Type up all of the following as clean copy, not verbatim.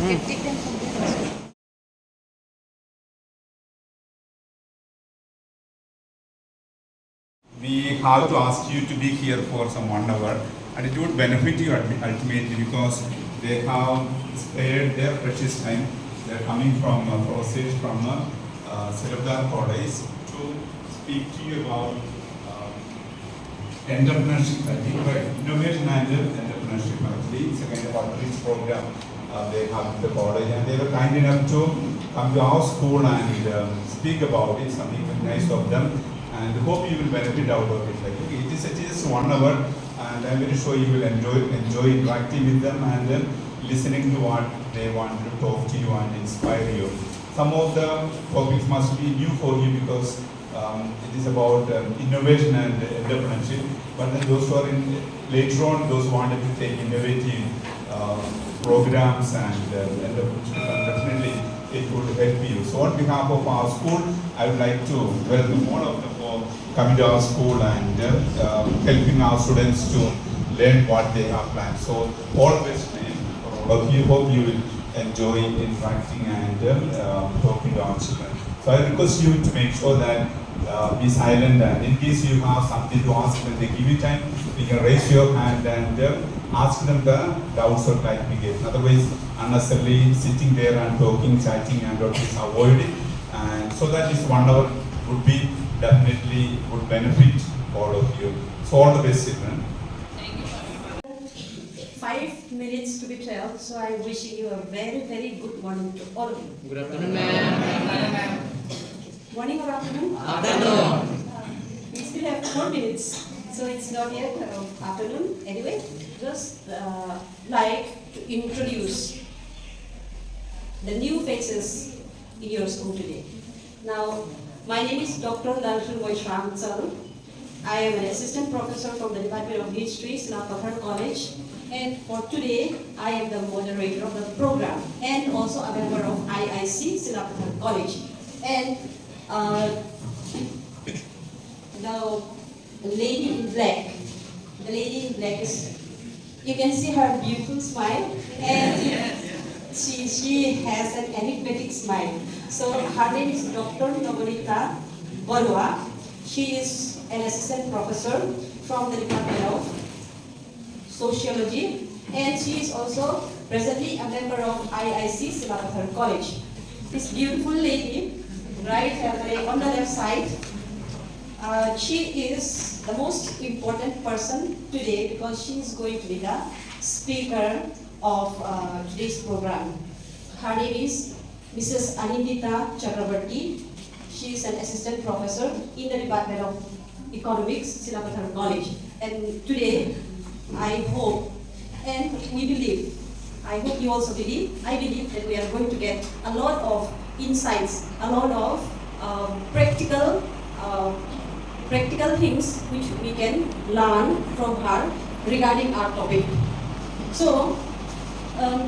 can take them from there also. We have to ask you to be here for some 1 hour, and it would benefit you ultimately because they have spared their precious time. They are coming from professors from Silapathar College to speak to you about entrepreneurship, I think, right? Innovation and entrepreneurship. Actually, it's a kind of outreach program they have at the college, and they were kind enough to come to our school and speak about it. Something very nice of them, and hope you will benefit out of it. Like, okay, it is just 1 hour, and I'm very sure you will enjoy interacting with them and listening to what they want to talk to you and inspire you. Some of the topics must be new for you because it is about innovation and entrepreneurship. But then those who are later on, those who wanted to take innovative programs and entrepreneurship, definitely it would help you. So on behalf of our school, I would like to welcome all of them for coming to our school and helping our students to learn what they have planned. So all best for all of you. Hope you will enjoy interacting and talking to our children. So I request you to make sure that be silent, and in case you have something to ask when they give you time, you can raise your hand and ask them the doubts or clarification. Otherwise, unnecessarily sitting there and talking, chatting, and please avoid it. And so that this 1 hour would be definitely would benefit all of you. So all the best, children. 5 minutes to be 12, so I'm wishing you a very, very good morning to all of you. Good afternoon, ma'am. Morning or afternoon? Afternoon. We still have 4 minutes, so it's not yet afternoon. Anyway, just like to introduce the new faces in your school today. Now, my name is Dr. Lalshul Moishramchal. I am an assistant professor from the Department of History, Silapathar College. And for today, I am the moderator of the program and also a member of IIC Silapathar College. And the lady in black is, you can see her beautiful smile, and she has an enigmatic smile. So her name is Dr. Nagarita Barua. She is an assistant professor from the Department of Sociology, and she is also presently a member of IIC Silapathar College. This beautiful lady, right on the left side, she is the most important person today because she is going to be the speaker of today's program. Her name is Mrs. Anindita Chakrabarti. She is an assistant professor in the Department of Economics, Silapathar College. And today, I hope, and we believe, I hope you also believe, I believe that we are going to get a lot of insights, a lot of practical things which we can learn from her regarding our topic. So,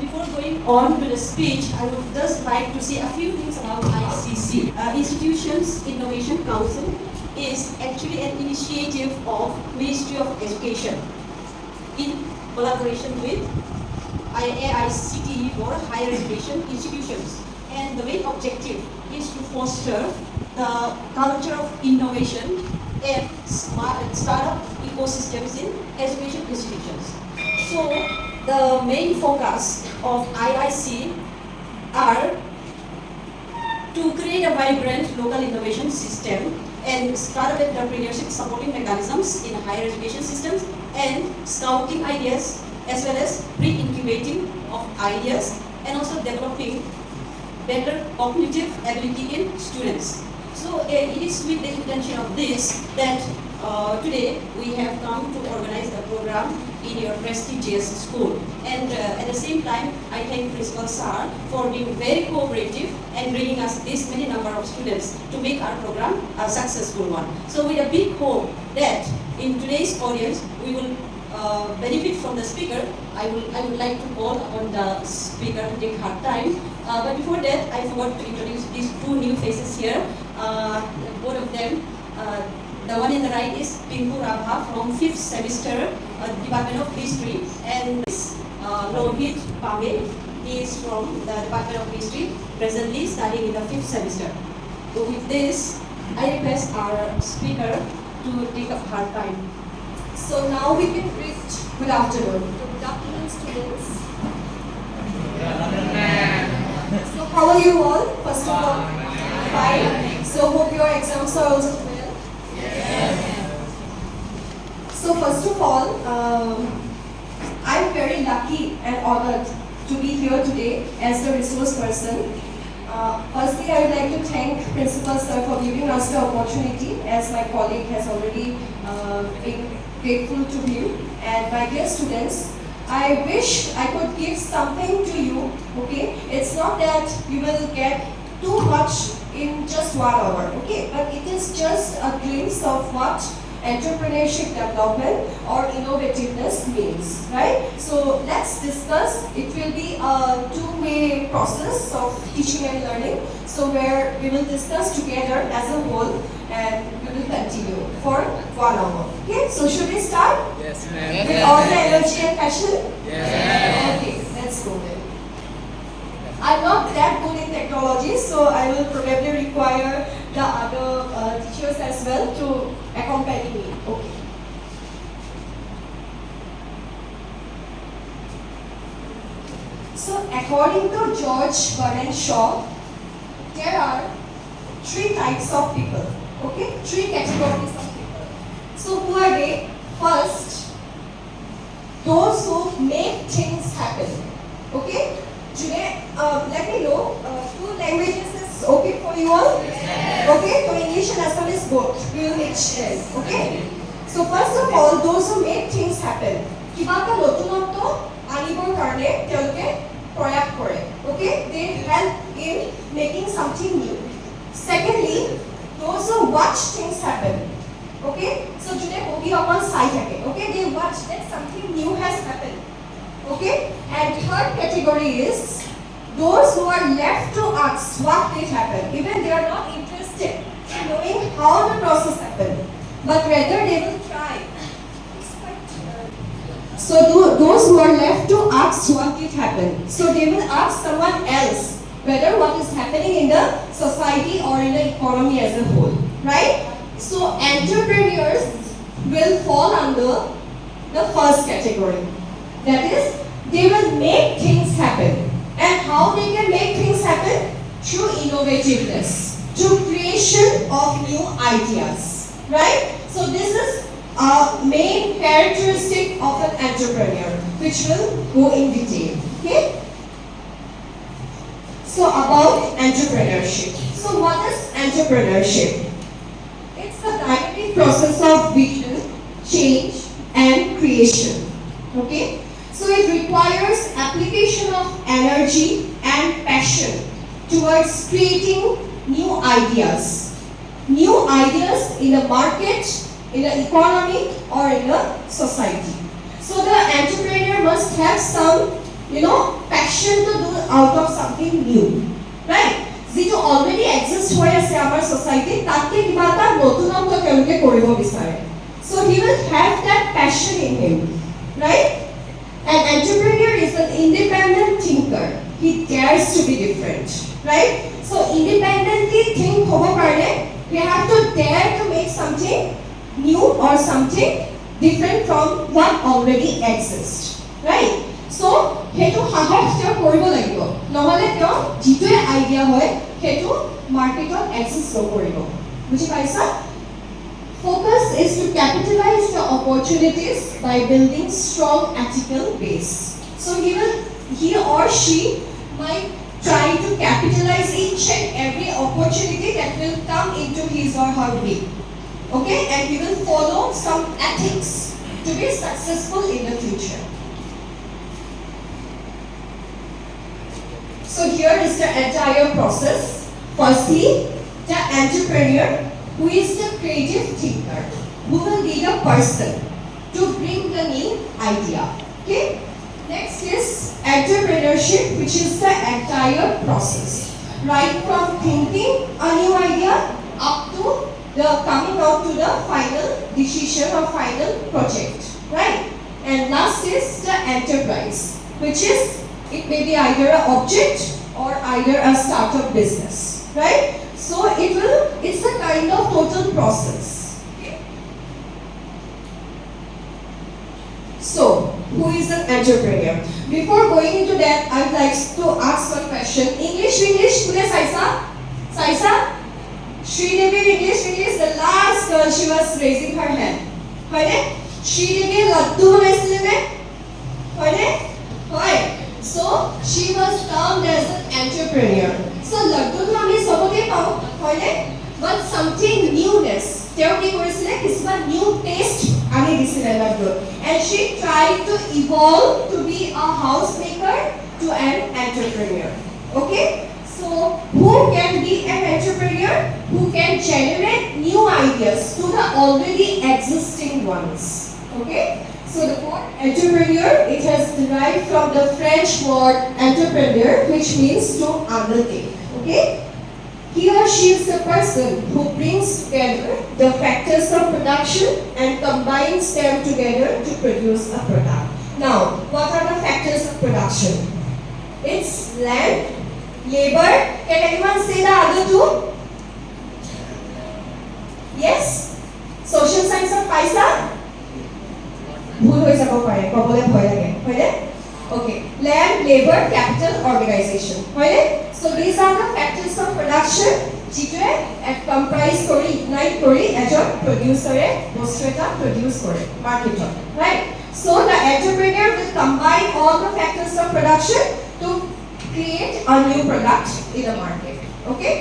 before going on to the speech, I would just like to say a few things about ICC. Institutions Innovation Council is actually an initiative of Ministry of Education in collaboration with IICT for higher education institutions. And the main objective is to foster the culture of innovation and startup ecosystems in education institutions. So the main focus of IIC are to create a vibrant local innovation system and startup entrepreneurship supporting mechanisms in higher education systems and scouting ideas as well as pre-incubating of ideas and also developing better cognitive ability in students. So it is with the intention of this that today we have come to organize the program in your prestigious school. And at the same time, I thank Principal Sir for being very cooperative and bringing us this many number of students to make our program a successful one. So with a big hope that in today's audience, we will benefit from the speaker. I would like to call upon the speaker to take her time. But before that, I forgot to introduce these two new faces here. Both of them. The one in the right is Pinku Rabha from 5th semester, Department of History, and Lohit Pame. He is from the Department of History, presently studying in the 5th semester. So with this, I request our speaker to take up her time. So now we can reach good afternoon. Good afternoon, students. So how are you all? First of all, fine. So hope your exams are also well. So first of all, I'm very lucky and honored to be here today as the resource person. Firstly, I would like to thank Principal Sir for giving us the opportunity, as my colleague has already been grateful to him. And my dear students, I wish I could give something to you, okay? It's not that you will get too much in just 1 hour, okay? But it is just a glimpse of what entrepreneurship development or innovativeness means, right? So let's discuss. It will be a two-way process of teaching and learning. So where we will discuss together as a whole and we will continue for 1 hour. Okay, so should we start? Yes, ma'am. With all the energy and passion? Yes. Okay, let's go then. I'm not that good in technology, so I will probably require the other teachers as well to accompany me. Okay. So according to George Bernard Shaw, there are 3 types of people. Okay, 3 categories of people. So who are they? First, those who make things happen. Okay. Today, let me know, 2 languages is okay for you all? Yes. Okay, so English and Assamese both. We will mix them. Okay? So first of all, those who make things happen. Kiba ka notunotto anibor karone teoloke proyak kore. Okay? They help in making something new. Secondly, those who watch things happen. Okay? So today, hobi upon sai thake. Okay? They watch that something new has happened. Okay? And third category is those who are left to ask what did happen. Even they are not interested in knowing how the process happened, but rather they will try. So those who are left to ask what did happen. So they will ask someone else whether what is happening in the society or in the economy as a whole. Right? So entrepreneurs will fall under the first category. That is, they will make things happen. And how they can make things happen? Through innovativeness, through creation of new ideas. Right? So this is a main characteristic of an entrepreneur, which will go in detail. Okay? So about entrepreneurship. So what is entrepreneurship? It's a dynamic process of vision, change, and creation. Okay? So it requires application of energy and passion towards creating new ideas. New ideas in the market, in the economy, or in the society. So the entrepreneur must have some, passion to do out of something new. Right? যিটো already exist হৈ আছে আমাৰ society তাতকে কিবা এটা নতুনত্ব তেওঁলোকে কৰিব বিচাৰে. So he will have that passion in him. Right? An entrepreneur is an independent thinker. He dares to be different, right? So independently think hobo karone, we have to dare to make something new or something different from what already exists, right? So hetu sahos teo koribo lagibo. Nohole teo jitue idea hoy hetu marketot exist koribo. Buji paisa? Focus is to capitalize the opportunities by building strong ethical base. So he or she might try to capitalize each and every opportunity that will come into his or her way. Okay? And he will follow some ethics to be successful in the future. So here is the entire process. Firstly, the entrepreneur, who is the creative thinker, who will be the person to bring the new idea. Okay? Next is entrepreneurship, which is the entire process. Right from thinking a new idea up to the coming out to the final decision or final project. Right? And last is the enterprise, which is It may be either an object or either a startup business, right? So it's a kind of total process. Okay? So, who is an entrepreneur? Before going into that, I'd like to ask one question. English, kule Saisa? Saisa? Sridevi, English, the last girl, she was raising her hand. Right? Sridevi, laddu banaisile ne? Right? So, she was termed as an entrepreneur. So, laddu to ami sobote pao, right? But something newness. Teo ki korisile kisman new taste ami disile laddu. And she tried to evolve to be a housemaker to an entrepreneur. Okay? So, who can be an entrepreneur? Who can generate new ideas to the already existing ones? Okay? So, the word entrepreneur, it has derived from the French word entrepreneur, which means to undertake. Okay? He or she is the person who brings together the factors of production and combines them together to produce a product. Now, what are the factors of production? It's land, labor. Can anyone say the other two? Yes? Social science of paisa? ভুল হৈ যাব পাৰে কবলে ভয় লাগে হয়নে okay land labor capital organization হয়নে so these are the factors of production যিটোৱে comprise কৰি ignite কৰি এজন producer বস্তু এটা produce কৰে market right so the entrepreneur will combine all the factors of production to create a new product in the market okay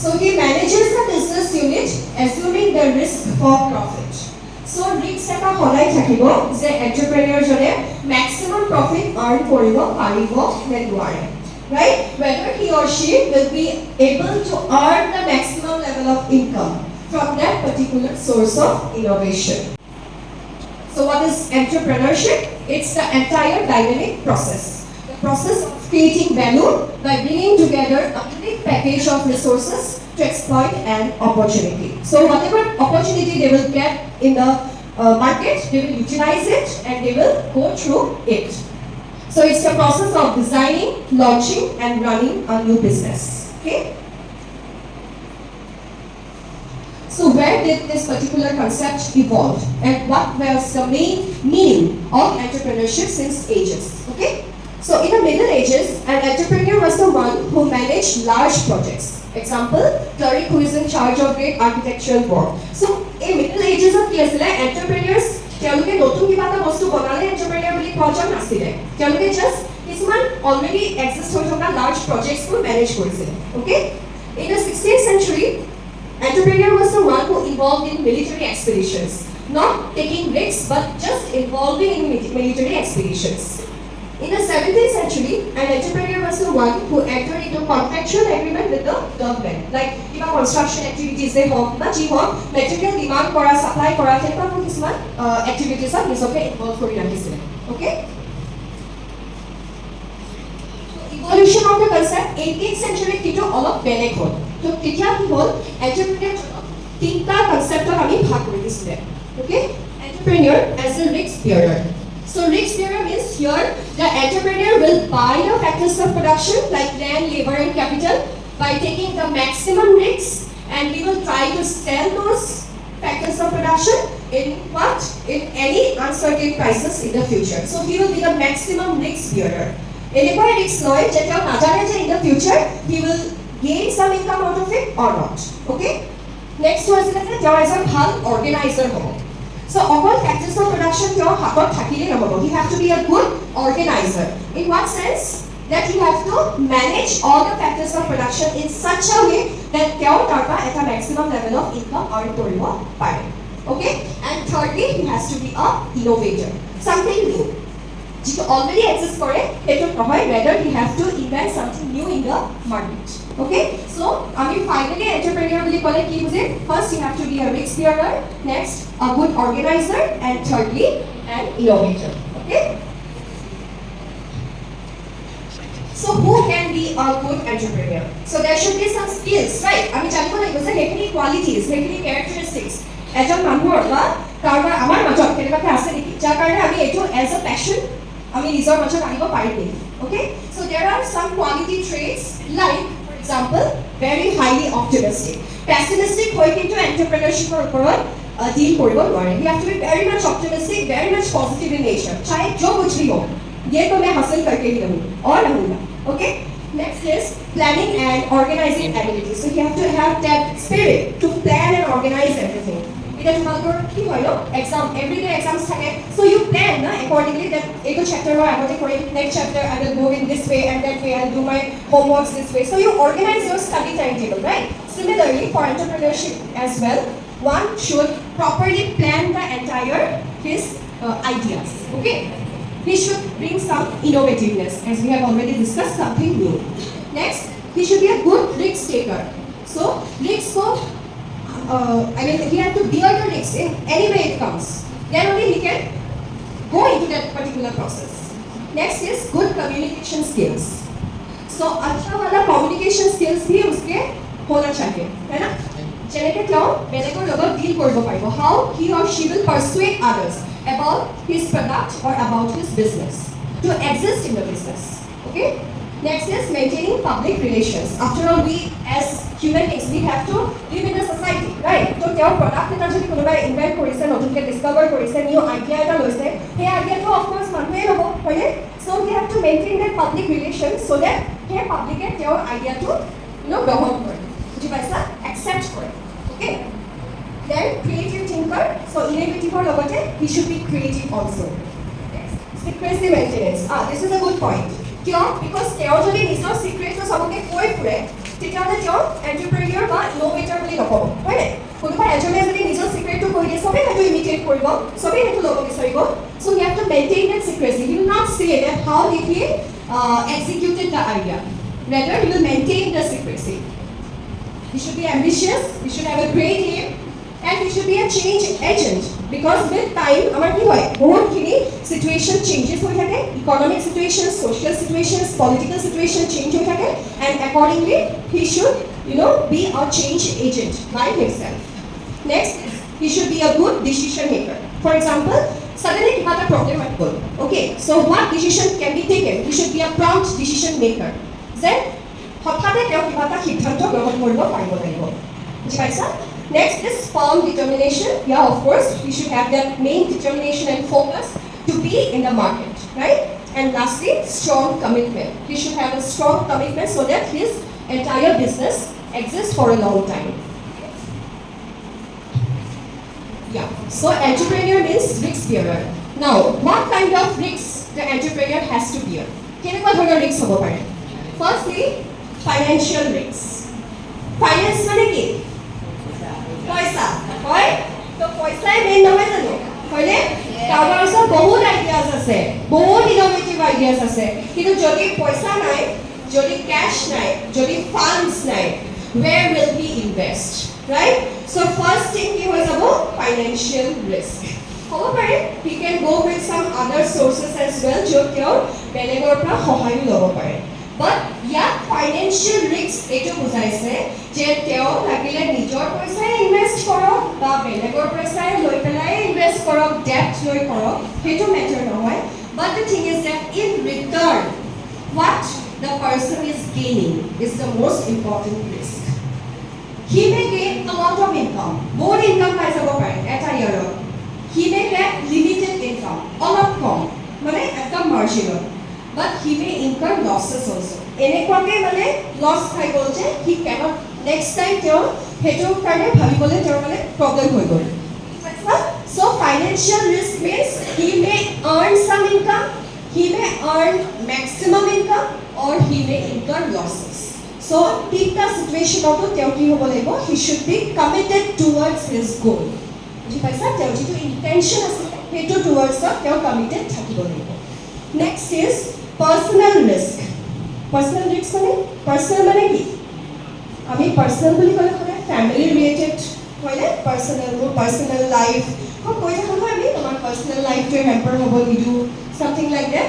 so he manages the business unit assuming the risk for profit so risk eta holai thakibo je entrepreneur jone maximum profit earn koribo paribo ne noare right whether he or she will be able to earn the maximum level of income from that particular source of innovation so what is entrepreneurship it's the entire dynamic process the process of creating value by bringing together a unique package of resources to exploit an opportunity. So whatever opportunity they will get in the market, they will utilize it and they will go through it. So it's the process of designing, launching and running a new business. Okay? So where did this particular concept evolve and what was the main meaning of entrepreneurship since ages? Okay? So in the Middle Ages, an entrepreneur was the one who managed large projects. Example, cleric who is in charge of great architectural work. So in Middle Ages of entrepreneurs, তেওঁলোকে নতুন কিবা এটা বস্তু বনালে entrepreneur বুলি কোৱা নাছিলে। তেওঁলোকে just কিছুমান already exist হৈ থকা large projects বোৰ manage কৰিছিল। Okay? In the 16th century, entrepreneur was the one who involved in military expeditions, not taking risks but just involving in military expeditions. In the 17th century, an entrepreneur was the one who entered into contractual agreement with the government, like construction activities, they have, material demand kora, supply kora, activities are involved for okay? Evolution of the concept, 18th century, all of Benek hole. So, entrepreneur, tinta concept of okay? Entrepreneur as a risk bearer. So risk bearer means here the entrepreneur will buy the factors of production like land, labor and capital by taking the maximum risks and we will try to sell those factors of production in what? In any uncertain crisis in the future. So he will be the maximum risk bearer. Enekoi risk loy jetao najane je in the future he will gain some income out of it or not. Okay? Next was that there is a bhal organizer hobo. So all factors of production he have to be a good organizer. In what sense? That he have to manage all the factors of production in such a way that at a maximum level of income earn koribo pare. Okay? And thirdly, he has to be a innovator. Something new. Which already exists for it, rather he has to invent something new in the market. Okay? So, finally entrepreneur first you have to be a risk bearer, next a good organizer, and thirdly an innovator. Okay? So who can be a good entrepreneur? So there should be some skills, right? Qualities, characteristics. এজন মানুহৰ বা কাৰোবাৰ আমাৰ মাজত কেনেবাকৈ আছে নেকি যাৰ কাৰণে আমি এইটো এজ এ পেশন আমি নিজৰ মাজত আনিব পাৰিম okay so there are some quality traits like for example very highly optimistic pessimistic হৈ কিন্তু entrepreneurship ওপৰত deal কৰিব নোৱাৰে you have to be very much optimistic very much positive in nature चाहे जो कुछ भी हो ये तो मैं हासिल करके ही रहूं और रहूंगा okay next is planning and organizing ability so you have to have that spirit to plan and organize everything এটা তোমালোকৰ কি হয় ন এক্সাম এভৰিডে এক্সামছ থাকে সো ইউ প্ল্যান না অ্যাকর্ডিংলি দ্যাট এইটো চ্যাপ্টাৰ মই আগতে কৰি next chapter I will go in this way and that way I will do my homeworks this way so you organise your study time table right similarly for entrepreneurship as well one should properly plan the entire his ideas okay he should bring some innovativeness as we have already discussed something new next he should be a good risk taker so risk ko I mean, he has to bear the risk in any way it comes. Then only he can go into that particular process. Next is good communication skills. So, अच्छा वाला communication skills भी उसके होना चाहिए, है ना? जैसे क्या बेलेगोर लोगों deal कर वो पाएगा. How he or she will persuade others about his product or about his business to exist in the business. Okay? Next is maintaining public relations. After all, we as human beings, we have to live in a society, right? So, your product এটা যদি কোনোবাই invite কৰিছে নতুনকে ডিসকভাৰ কৰিছে new idea এটা লৈছে সেই আইডিয়াটো অফ কোৰ্স মানুহে ল'ব হয়নে so we have to maintain that public relations so that সেই পাব্লিকে তেওঁৰ আইডিয়াটো গ্ৰহণ কৰে বুজি পাইছা একচেপ্ট কৰে ওকে then creative thinker so innovative লগতে he should be creative also next secrecy maintenance this is a good point কিয় বিকজ তেওঁ যদি নিজৰ সিক্ৰেটটো সবকে কৈ ফুৰে তেতিয়াহ'লে তেওঁ এণ্টাৰপ্ৰেনিয়ৰ বা ইনোভেটৰ বুলি নক'ব হয়নে কোনোবা এজনে যদি নিজৰ সিক্ৰেটটো কৈ দিয়ে সবেই সেইটো ইমিটেট কৰিব সবেই সেইটো ল'ব বিচাৰিব so we have to maintain that secrecy he will not say that how did he executed the idea rather he will maintain the secrecy he should be ambitious he should have a great aim and he should be a change agent because with time amar ki hoy bahut khini situation changes hoi thake economic situations social situations political situation change hoi thake and accordingly he should be a change agent by himself next he should be a good decision maker for example suddenly kiba ta problem at all okay so what decision can be taken he should be a prompt decision maker then হঠাতে তেওঁ কিবা এটা সিদ্ধান্ত গ্ৰহণ কৰিব পাৰিব লাগিব বুজি পাইছা next is firm determination yeah of course we should have that main determination and focus to be in the market right and lastly strong commitment he should have a strong commitment so that his entire business exists for a long time yeah so entrepreneur means risk bearer now what kind of risks the entrepreneur has to bear কেনেকুৱা ধৰণৰ risk হ'ব পাৰে firstly financial risks finance মানে কি পয়সা হয় তো পয়সাই main নহয় জানো হয়নে কাৰোবাৰ ওচৰত বহুত আইডিয়াজ আছে বহুত ইনোভেটিভ আইডিয়াজ আছে কিন্তু যদি পয়সা নাই যদি ক্যাশ নাই যদি ফান্ডস নাই where will he invest right so first thing কি হৈ যাব financial risk হ'ব পাৰে he can go with some other sources as well য'ত তেওঁ বেলেগৰ পৰা সহায় ল'ব পাৰে but ইয়াত ফাইনেন্সিয়েল ৰিস্ক এইটো বুজাইছে যে তেওঁ লাগিলে নিজৰ পইচাই ইনভেষ্ট কৰক বা বেলেগৰ পইচাই লৈ পেলাই ইনভেষ্ট কৰক ডেট লৈ কৰক সেইটো মেটাৰ নহয় but the thing is that in return what the person is gaining is the most important risk he may gain a lot of income more income পাই যাব পাৰে এটা ইয়াৰত he may get limited income অলপ কম মানে একটা মাৰ্জিনত but he may incur losses also এনেকুৱাকে মানে loss খাই গ'ল যে he cannot next time তেওঁ হেতুৰ কাৰণে ভাবিবলৈ তেওঁৰ মানে প্ৰব্লেম হৈ গ'ল so financial risk means he may earn some income he may earn maximum income or he may incur losses so তিনটা সিচুৱেশ্যনতো তেওঁ কি হ'ব লাগিব he should be committed towards his goal বুজি পাইছা তেওঁৰ যিটো ইণ্টেনশ্যন আছে সেইটো towards তেওঁ committed থাকিব লাগিব next is personal risk মানে কি আমি personal বুলি ক'লে মানে family related হয়নে personal life কৈ থাকোঁ আমি আমাৰ personal life to hamper হ'ব নিদু something like that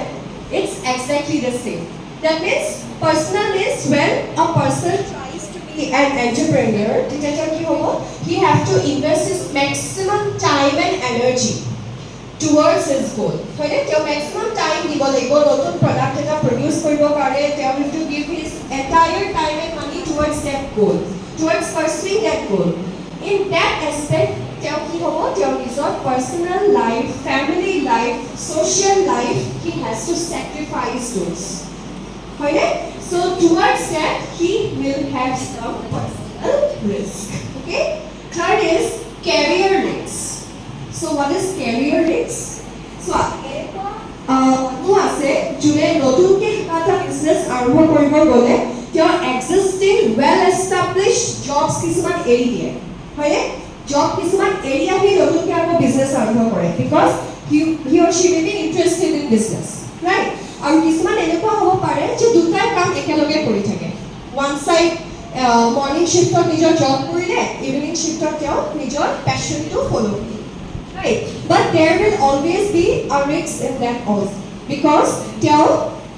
it's exactly the same that means personal is when a person tries to be an entrepreneur তেতিয়া কি হ'ব he have to invest his maximum time and energy towards his goal. হয়নে তেওঁ maximum time দিব লাগিব নতুন product এটা produce কৰিব কাৰণে তেওঁ have to give his entire time and money towards that goal, towards pursuing that goal. In that aspect, তেওঁ কি হ'ব তেওঁ নিজৰ personal life, family life, social life, he has to sacrifice those. হয়নে? So towards that, he will have some personal risk. Okay? Third is career risks. So what is career risks? So who আছে যোনে নতুনকৈ কিবা এটা business আৰম্ভ কৰিব গ'লে তেওঁ existing well established jobs কিছুমান এৰি দিয়ে হয়নে জব কিছুমান এৰি আহি নতুনকৈ আকৌ বিজনেছ আৰম্ভ কৰে because he or she may be interested in business, right? আৰু কিছুমান এনেকুৱা হ'ব পাৰে যে দুটাই কাম একেলগে কৰি থাকে one side morning shiftত নিজৰ জব কৰিলে evening shiftত তেওঁ নিজৰ passionটো follow কৰিলে. Right. But there will always be a risk in that also because তেওঁ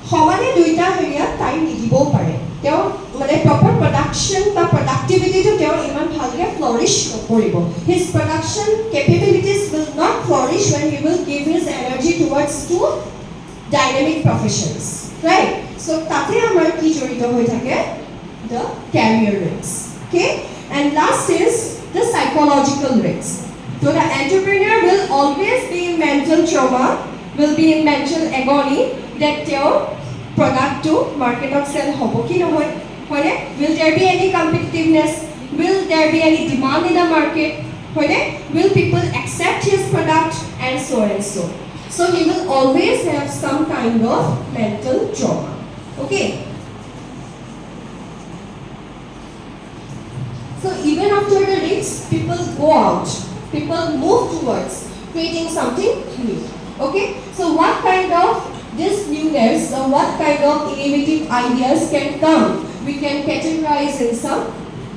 সমানে দুইটা হেৰিয়াত টাইম নিদিবও পাৰে তেওঁ মানে proper production বা productivityটো তেওঁ ইমান ভালকৈ flourish নকৰিব. His production capabilities will not flourish when he will give his energy towards two dynamic professions. Right? So তাতে আমাৰ কি জড়িত হৈ থাকে the career risks. Okay? And last is the psychological risks. So the entrepreneur will always be in mental trauma, will be in mental agony that your product to market of sell hobo ki nohoy hoine will there be any competitiveness, will there be any demand in the market hoine will people accept his product and so and so. So he will always have some kind of mental trauma. Okay, so even after the risks people go out, people move towards creating something new. Okay, so what kind of this newness or what kind of innovative ideas can come? We can categorize in some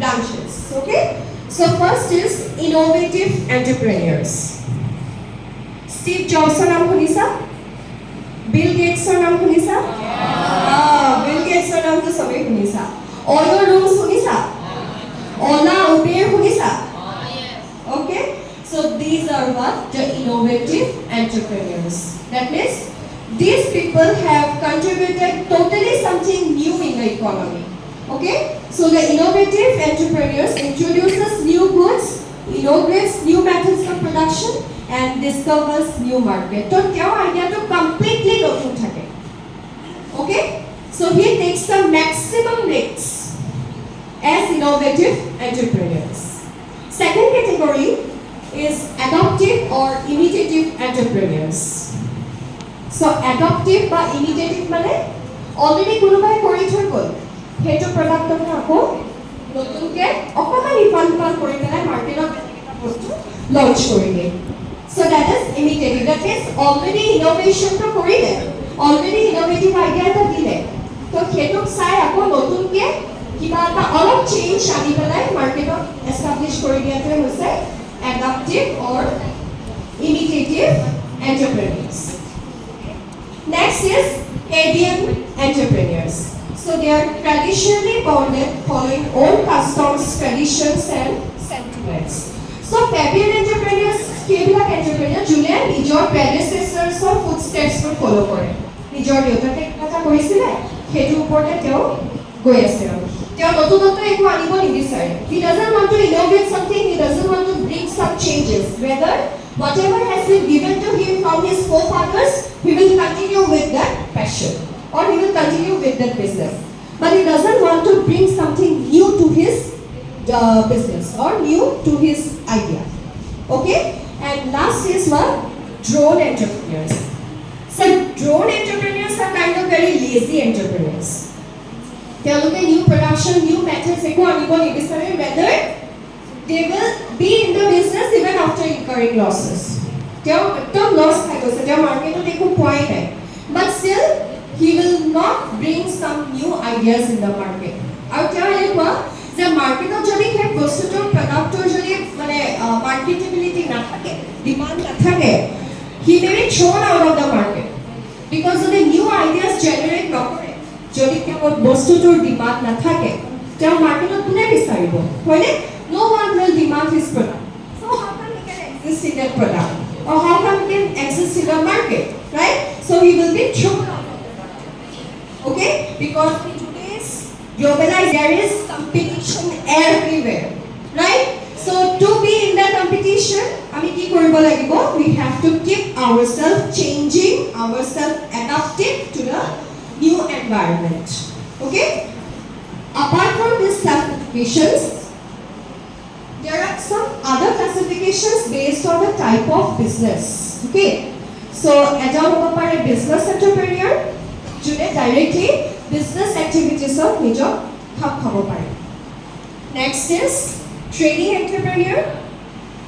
branches. Okay, so first is innovative entrepreneurs. Steve Jobs naam khunisa, Bill Gates naam khunisa, Bill Gates naam to sabhe khunisa, Oyo Rooms khunisa, Ola Uber khunisa. Okay, so these are what the innovative entrepreneurs. That means these people have contributed totally something new in the economy. Okay, so the innovative entrepreneurs introduces new goods, inaugurates new methods of production and discovers new market. So their idea to completely notun thake. Okay, so he takes the maximum risks as innovative entrepreneurs. Second category is adaptive or imitative entrepreneurs. So adaptive বা imitative মানে already কোনোবাই কৰি থৈ গ'ল সেইটো প্ৰডাক্টটো আকৌ নতুনকে অকমান ইফাল কৰি পেলাই মাৰ্কেটত বস্তু লঞ্চ কৰি দিয়ে. So that is imitative. That means already innovation to কৰিলে already innovative idea এটা দিলে তো সেইটোক চাই আকৌ নতুনকে কিবা এটা অলপ চেঞ্জ আনি পেলাই মাৰ্কেটত এষ্টাব্লিছ কৰি দিয়াটোৱে হৈছে adaptive or imitative entrepreneurs. Next is avian entrepreneurs. So they are traditionally bounded following old customs, traditions and sentiments. So avian entrepreneurs কেবিলাক entrepreneur যোনে নিজৰ predecessors or footsteps বোৰ follow কৰে নিজৰ দেউতাকে কিবা কৰিছিলে সেইটোৰ ওপৰতে তেওঁ গৈ আছে আৰু তেওঁ নতুনত্ব একো আনিব নিবিচাৰে. He doesn't want to innovate something, he doesn't want to bring some changes. Rather, whatever has been given to him from his forefathers, he will continue with that passion or he will continue with that business. But he doesn't want to bring something new to his business or new to his idea. Okay? And last is what? Drone entrepreneurs. So drone entrepreneurs are kind of very lazy entrepreneurs. তেওঁলোকে new production, new methods একো আনিব নিবিচাৰে. Rather, they will be in the business even after incurring losses. তেওঁ একদম loss খাই গৈছে, তেওঁ মাৰ্কেটত একো পোৱাই নাই. But still, he will not bring some new ideas in the market. আৰু তেওঁ এনেকুৱা যে মাৰ্কেটত যদি সেই বস্তুটোৰ প্ৰডাক্টৰ যদি মানে মাৰ্কেটেবিলিটি নাথাকে, ডিমাণ্ড নাথাকে, he may be thrown out of the market because of the new ideas generate নকৰে. যদি কেৱল বস্তুটোৰ ডিমাণ্ড নাথাকে তেওঁ মাৰ্কেটত কোনে বিচাৰিব হয়নে? No one will demand his product. So how can he can exist in that product? or how come he can exist in the market, right? So he will be thrown out of the market. Okay? Because in today's globalized, there is competition everywhere, right? So to be in the competition, we have to keep ourselves changing, ourselves adapting to the new environment. Okay? Apart from these classifications, there are some other classifications based on the type of business. Okay? So, a business entrepreneur, today directly business activities of major hub. Next is trading entrepreneur.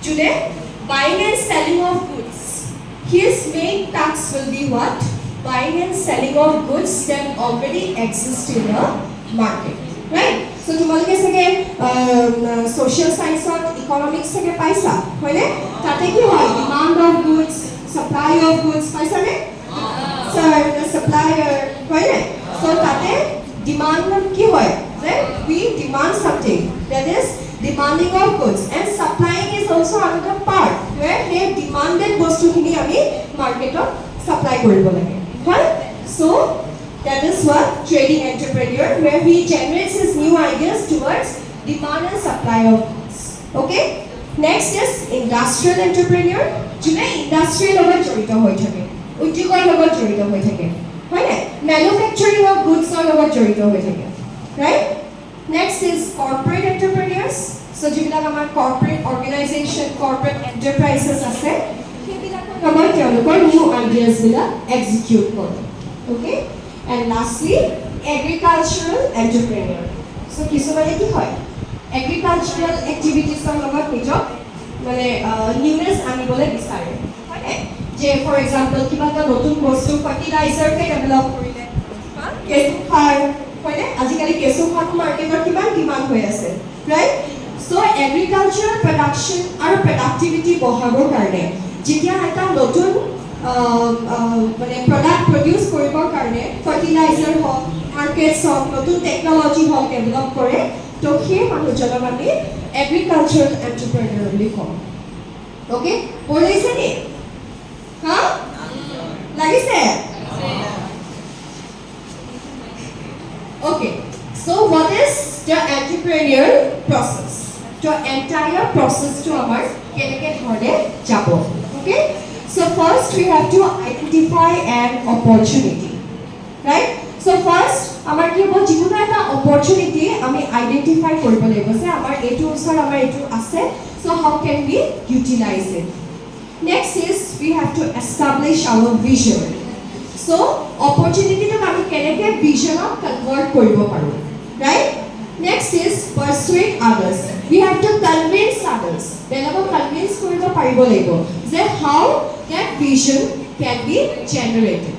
Today, buying and selling of goods. His main task will be what? Buying and selling of goods that already exist in the market. Right? So, tomorrow again, social science or economics again paisa. Hoine? Tate ki hoy? Demand of goods, supply of goods. Paisa ne? So, the supplier. Hoine? So, tate demand ki hoy? Right? We demand something. That is demanding of goods, and supplying is also another part where they demanded bostu khini ami market of supply koribo lage. Right? So that is what trading entrepreneur, where he generates his new ideas towards demand and supply of goods. Okay? Next is industrial entrepreneur. June industrial logot jorito hoi thake, udyogor logot jorito hoi thake, hoy na? Manufacturing of goods or logot jorito hoi thake. Right? Next is corporate entrepreneurs. So, jibilak amar corporate organization, corporate enterprises ase, hebilakor amar teolokor new ideas bila execute kore. Okay? And lastly, agricultural entrepreneur. So, kisumane ki hoy? Agricultural activities or logot nijok mane newness anibole bisare. Hoy? Je for example, kiba ta notun bostu fertilizer ke develop korile. Kesu khar hoine ajikali kesu khar market or kiman demand hoy ase, right? So agricultural production or productivity bohabor karone jitia eta notun mane product produce koribor karone fertilizer hok markets hok notun technology hok develop kore to he manujonak ami agricultural entrepreneur boli kom. Okay? Boleise ni? Ha? Lagise? Okay. So what is the entrepreneurial process? The entire process to amar keneke dhorne jabo. Okay? So first we have to identify an opportunity. Right? So first amar ki hobo jikono eta opportunity ami identify koribo lagibo se amar etu usor amar etu ase, so how can we utilize it? Next is we have to establish our vision. So opportunity to ami keneke vision of convert koribo paru. Right? Next is persuade others. We have to convince others. Belabo convince koribo paribo lagibo je how that vision can be generated.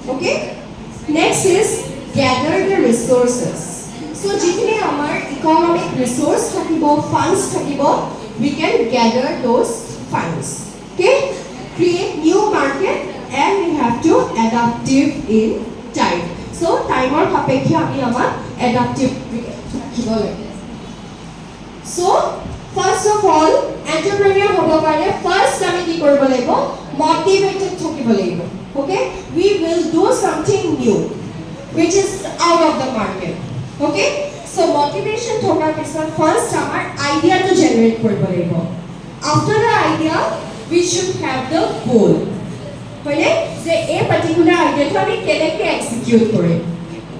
Okay? Next is gather the resources. So jitine amar economic resource thakibo, funds thakibo, we can gather those funds. Okay? Create new market, and we have to adaptive in time. So time or sapekhe ami amar adaptive rakhibo lage. So first of all, entrepreneur hobo kare first ami ki koribo lagibo, motivated thakibo lagibo. Okay? We will do something new which is out of the market. Okay? So motivation thokar pisot first amar idea to generate koribo lagibo. After the idea, we should have the goal. Hoine je a particular idea to ami keneke execute kore.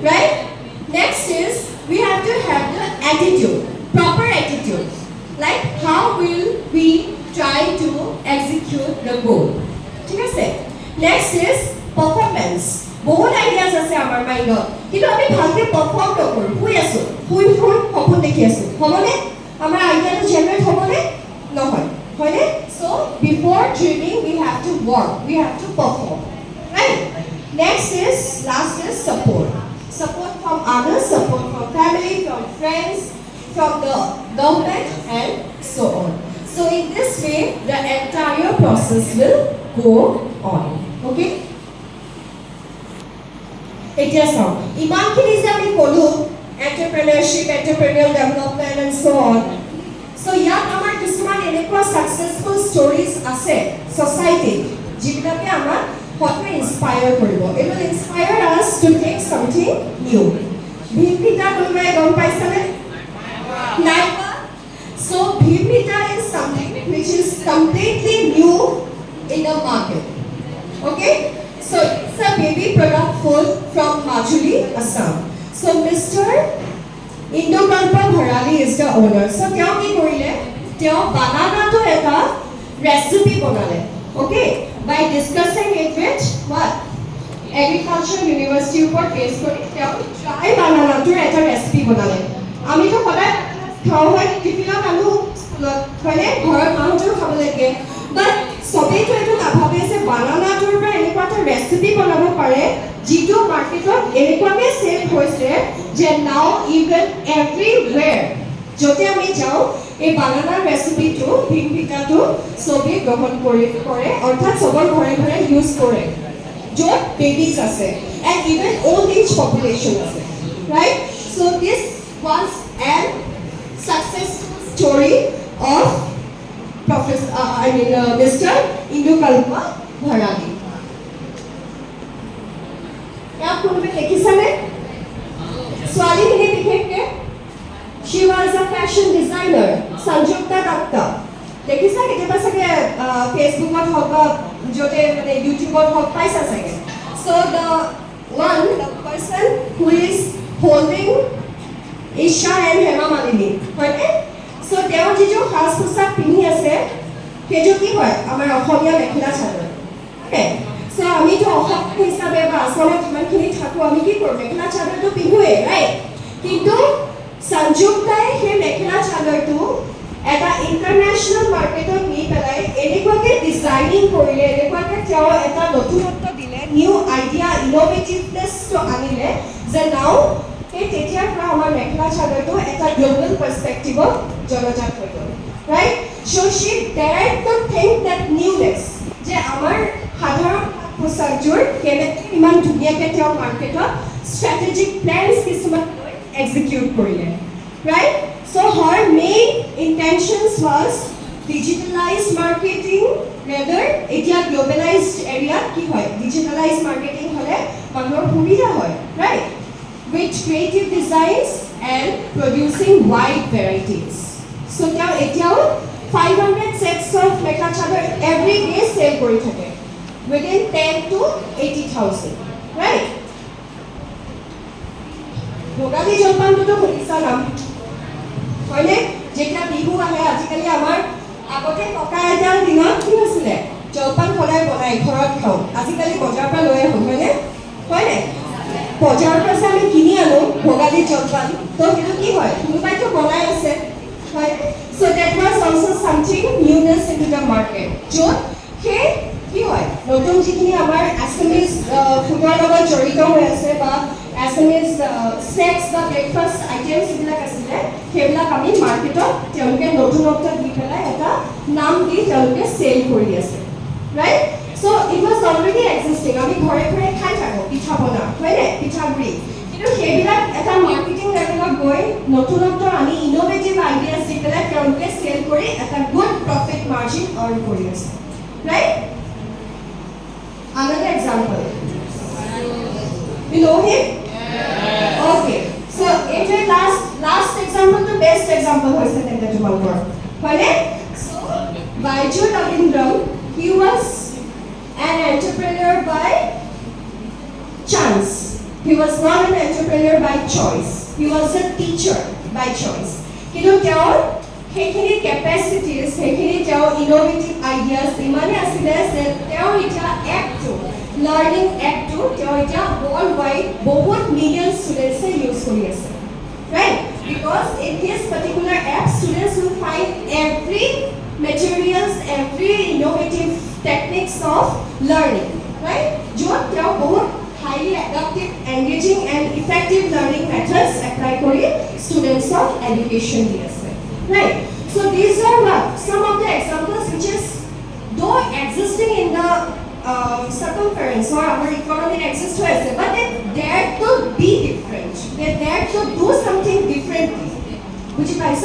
Right? Next is we have to have the attitude, proper attitude. Like how will we try to execute the goal? ঠিক আছে? Next is performance. বহুত ideas আছে আমাৰ মাইন্ডত, কিন্তু আমি ভালকে perform নকৰো, শুই আছো, শুই সপোন দেখি আছো, হবনে? আমাৰ আইডিয়াটো জেনাৰেট হবনে? নহয়, হয়নে? So before dreaming we have to work, we have to perform, right? Next is last is support. Support from others, support from family, from friends, from the government, and so on. So in this way the entire process will go on. Okay? এতিয়া চাও ইমানখিনি যে আমি কলো entrepreneurship, entrepreneurial development and so on. So ইয়াত আমাৰ কিছুমান এনেকুৱা successful stories আছে society যিবিলাকে আমাক হয়তো ইনস্পায়াৰ কৰিব it will inspire us to take something new ভিমভিটা কোনোবাই গম পাইছানে নাই so ভিমভিটা is something which is completely new in the market okay so it's a baby product food from Majuli Assam so Mr. Indokalpa Bharali is the owner so তেওঁ কি কৰিলে তেওঁ বানানাটো এটা recipe বনালে okay by discussing it with what agriculture university উপর base কৰি তেওঁ try বানানাটোৰ এটা ৰেচিপি বনালে আমিতো সদায় খাওঁ হয় টিফিনত আলু স্কুলত হয়নে ঘৰত মানুহটো খাব লাগে বাট সবেইতো এইটো নাভাবে যে বানানাটোৰ পৰা এনেকুৱা এটা ৰেচিপি বনাব পাৰে যিটো মাৰ্কেটত এনেকুৱাকে চেল হৈছে যে নাও ইভেন এভৰিৱেৰ যতে আমি যাওঁ এই বানানাৰ ৰেচিপিটো ভিমভিটাটো সবে গ্ৰহণ কৰে অৰ্থাৎ সবৰ ঘৰে ঘৰে ইউজ কৰে য'ত বেবিজ আছে and even old age population আছে right so this was a successful story of Mr. Indokalpa Bharali ইয়াক কোনোবাই দেখিছানে ছোৱালীখিনি বিশেষকে she was a fashion designer Sanjukta Datta দেখিছা কেতিয়াবা চাগে ফেচবুকত হওক বা য'তে মানে ইউটিউবত হওক পাইছা চাগে so the person who is holding Isha and Hema Malini হয়নে so তেওঁ যিটো সাজ পোছাক পিন্ধি আছে সেইটো কি হয় আমাৰ অসমীয়া মেখেলা চাদৰ okay so আমিতো অসম হিচাপে বা আসামত যিমানখিনি থাকো আমি কি কৰোঁ মেখেলা চাদৰটো পিন্ধোৱে ৰাইট কিন্তু সঞ্জুক্তাই সেই মেখেলা চাদৰটো এটা ইন্টাৰনেশ্যনেল মাৰ্কেটত নি পেলাই এনেকুৱাকে ডিজাইনিং কৰিলে এনেকুৱাকে তেওঁ এটা নতুনত্ব দিলে নিউ আইডিয়া ইনোভেটিভনেছটো আনিলে যে নাও এই তেতিয়াৰ পৰা আমাৰ মেখেলা চাদৰটো এটা গ্লোবেল পাৰ্সপেক্টিভত জনজাত হৈ গ'ল right so she dared to think that newness যে আমাৰ সাধাৰণ পোচাকযোৰ কেনেকৈ ইমান ধুনীয়াকৈ তেওঁ মাৰ্কেটত ষ্ট্ৰেটেজিক প্লেনছ কিছুমান execute কৰিলে right so her main intentions was digitalized marketing rather এতিয়া globalized area কি হয় digitalized marketing হলে মানুহৰ সুবিধা হয় right with creative designs and producing wide varieties so তেওঁ এতিয়াও 500 sets of mekhela chador every day sell কৰি থাকে within 10 to 80,000 right ভোগালী জলপানটোতো শুনিছা নাম হয়নে যেতিয়া বিহু আহে আজিকালি আমাৰ আগতে ককা আইতাৰ দিনত কি হৈছিলে জলপান সদায় বনাই ঘৰত খাওঁ আজিকালি বজাৰৰ পৰা লৈ আহোঁ হয়নে বজাৰৰ পৰা আমি কিনি আনো ভোগালী জলপান তো সেইটো কি হয় কোনোবাইতো বনাই আছে হয় so that was also something newness into the market য'ত সেই কি হয় নতুন যিখিনি আমাৰ আছামিজ ফুডৰ লগত জড়িত হৈ আছে বা আছামিজ স্নেক্স বা ব্ৰেকফাষ্ট আইটেমছ যিবিলাক আছিলে সেইবিলাক আমি মাৰ্কেটত তেওঁলোকে নতুনত্ব দি পেলাই এটা নাম দি তেওঁলোকে চেল কৰি আছে right so it was already existing আমি ঘৰে ঘৰে খাই থাকো পিঠা বনা হয়নে পিঠাগুড়ি কিন্তু সেইবিলাক এটা মাৰ্কেটিং লেভেলত গৈ নতুনত্ব আনি ইনোভেটিভ আইডিয়াছ দি পেলাই তেওঁলোকে চেল কৰি এটা গুড প্ৰফিট মাৰ্জিন আৰ্ন কৰি আছে right another example you know him okay so it's a last example the best example hoise tenta tumalkor hone so Baiju Ravindran he was an entrepreneur by chance he was not an entrepreneur by choice he was a teacher by choice kintu teo hekhini capacities hekhini teo innovative ideas imane asile se teo eta app to learning app to teo eta worldwide bahut million students use kori ase right because in this particular app students will find every materials every innovative techniques of learning right jo teo bahut highly adaptive engaging and effective learning methods apply kori students of education diase right so these are some of the examples which is though existing in the circumference or our economy exists but they dare to be different they dare to do something differently which is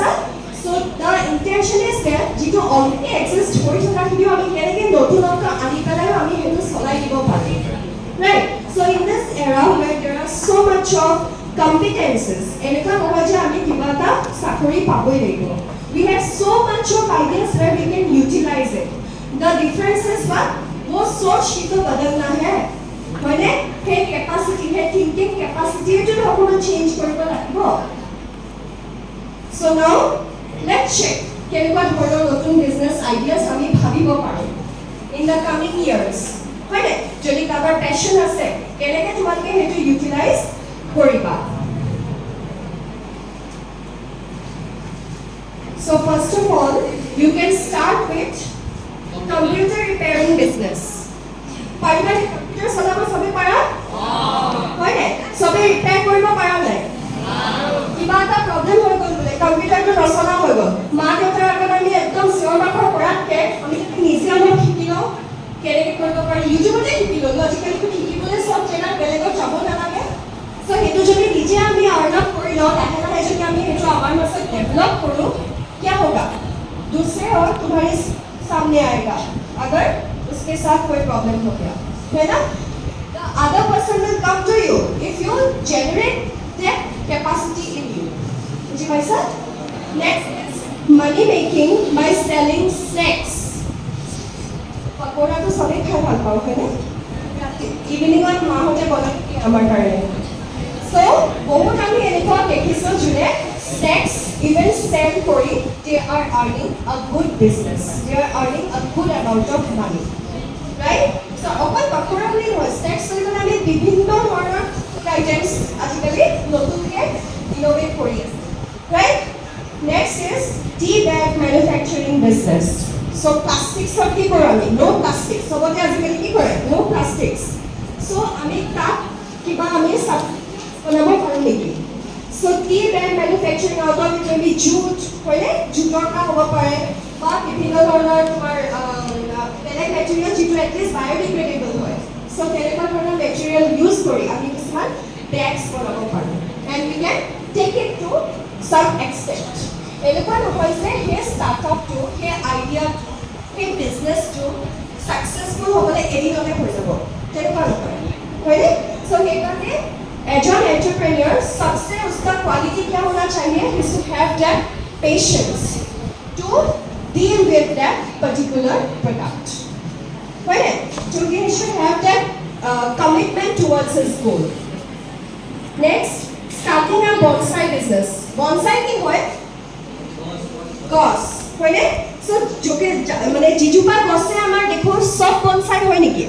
so the intention is that jito already exist kori thaka video ami keneke notun আনি পেলাই আমি হেতু চলাই দিব পাৰো right so in this era where there are so much of competences এনেকা নহয় যে আমি কিবা এটা চাকৰি পাবই লাগিব we have so much of ideas where we can utilize it the difference is what वो सोच ही तो बदलना है হয়নে সেই capacity হে thinking capacity টো অকমান change কৰিব লাগিব so now let's check কেনেকুৱা ধৰণৰ নতুন বিজনেছ আইডিয়াছ আমি ভাবিব পাৰো in the coming years হয়নে যদি কাৰোবাৰ passion আছে কেনেকৈ তোমালোকে সেইটো ইউটিলাইজ কৰিবা so first of all you can start with computer repairing business পাৰিবা কম্পিউটাৰ চলাব সবে পাৰা হয়নে সবে ৰিপেয়াৰ কৰিব পাৰা নাই কিবা এটা প্ৰবলেম হৈ গ'ল বোলে কম্পিউটাৰটো নচলা হৈ গ'ল মা দেউতাৰ আগত আমি একদম চিঞৰ বাখৰ কৰাতকৈ আমি নিজে অলপ শিকি লওঁ কেনেকৈ কৰিব পাৰি ইউটিউবতে শিকি ল'লোঁ আজিকালিতো শিকিবলৈ চব জেগাত বেলেগত যাব নালাগে চ' সেইটো যদি নিজে আমি আৰ্ণ কৰি লওঁ লাহে লাহে যদি আমি সেইটো আমাৰ মাজত ডেভেলপ কৰোঁ क्या होगा दूसरे और तुम्हारे सामने आएगा अगर उसके साथ कोई प्रॉब्लम हो गया है ना the other person will come to you if you generate that capacity in you जी भाई sir next is money making by selling snacks pakora तो सभी खाई ভাল পাও है ना इवनिंग और माँ होते बोला कि हमारे कारण so बहुत আমি এনেকুৱা দেখিছো যোনে snacks even sell kori they are earning a good business they are earning a good amount of money right so okol pakora boli hoy snacks kori ami bibhinno dhoroner items ajikali notun ke innovate kori ase right next is tea bag manufacturing business so plastics or ki korami no plastics so bote ajikali ki kore no plastics so ami ta kiba ami sab banabo paru niki so tea bag manufacturing out of it may be jute hoine jutor ka hobo pare ba bibhinno dhoroner tomar beleg material jitu at least biodegradable hoy so teleka dhoroner material use kori ami kisman bags banabo paru and we can take it to some extent elekwa nohoy je he startup to he idea he business to successful hobole edinote hoi jabo teleka nohoy hoine so he karone As an entrepreneur, सबसे उसका quality क्या होना चाहिए? He should have that patience to deal with that particular product. Right? So he should have that commitment towards his goal. Next, starting a bonsai business. Bonsai की होए? Gauss, होए? So जो के मने जिजुपा गॉस से हमार देखो सब bonsai होए निकी?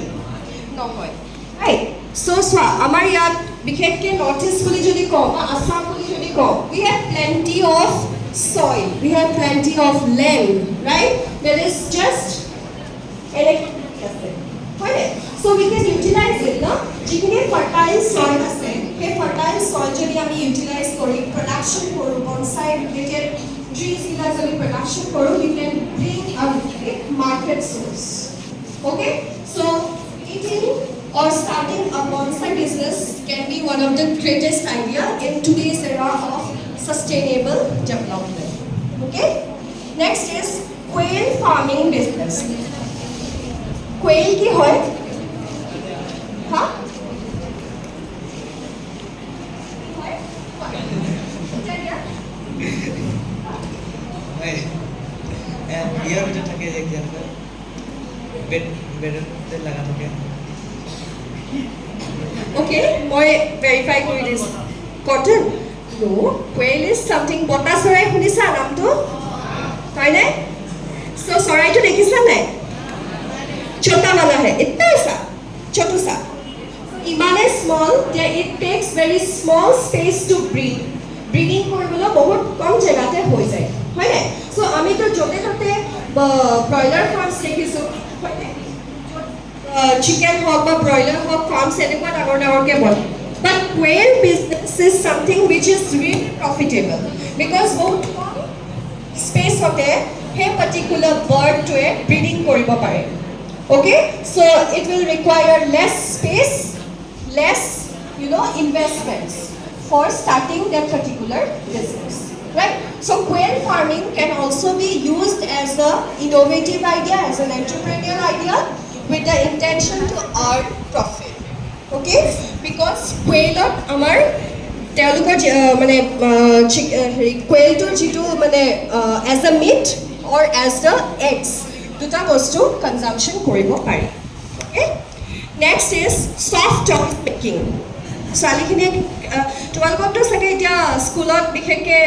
No होए. Right? So हमार याद বিশেষকে নর্থ ইস্ট বুলি যদি কও বা আসাম বুলি যদি কও we have plenty of soil we have plenty of land right that is just right so we can utilize it no যিখিনি fertile soil আছে সেই fertile soil যদি আমি utilize করি production কৰো bonsai related trees ila যদি production কৰো we can bring a market source okay so eating or starting a bonsai business can be one of the greatest idea in today's era of sustainable development. Okay? Next is quail farming business. Quail ki hoy? Huh? ইয়াৰ ভিতৰত থাকে যে কি আছে বেডতে লাগা থাকে Okay, মই verify কৰি দিছো cotton no quail is something বটা চৰাই শুনিছা নামটো হয় নাই so চৰাইটো দেখিছা নাই छोटा वाला है इतना सा छोटू सा इमाने small that it takes very small space to breed breeding কৰিবলৈ বহুত কম জায়গাতে হৈ যায় হয় নাই so আমি তো জতে জতে ব্ৰইলাৰ ফাৰ্মছ দেখিছো হয় নাই chicken hog or broiler hog farms এনেকুৱা ডাঙৰ ডাঙৰকে বনে but quail business is something which is really profitable because বহুত কম space হতে সেই particular bird to breeding কৰিব পাৰে okay so it will require less space less investments for starting that particular business right so quail farming can also be used as a innovative idea as an entrepreneurial idea with the intention to earn profit. Okay? Because quailot আমাৰ তেওঁলোকৰ মানে হেৰি quailটোৰ যিটো মানে as a meat or as the eggs দুটা বস্তু consumption কৰিব পাৰি. Okay? Next is soft toy making. ছোৱালীখিনিয়ে তোমালোকৰতো চাগে এতিয়া স্কুলত বিশেষকৈ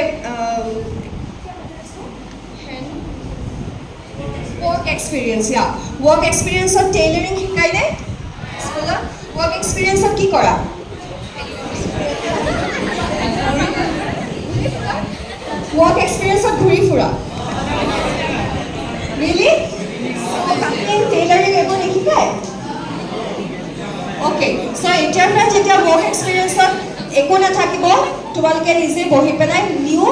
work experience, yeah. Work experience of tailoring শিকাই নে স্কুলত? Work experience of কি কৰা? Work experience of ঘূৰি ফুৰা? Really? Cutting, tailoring এইবোৰ নিশিকায়? Okay, so এতিয়াৰ পৰা যেতিয়া work experience of একো নাথাকিব তোমালোকে নিজে বহি পেলাই new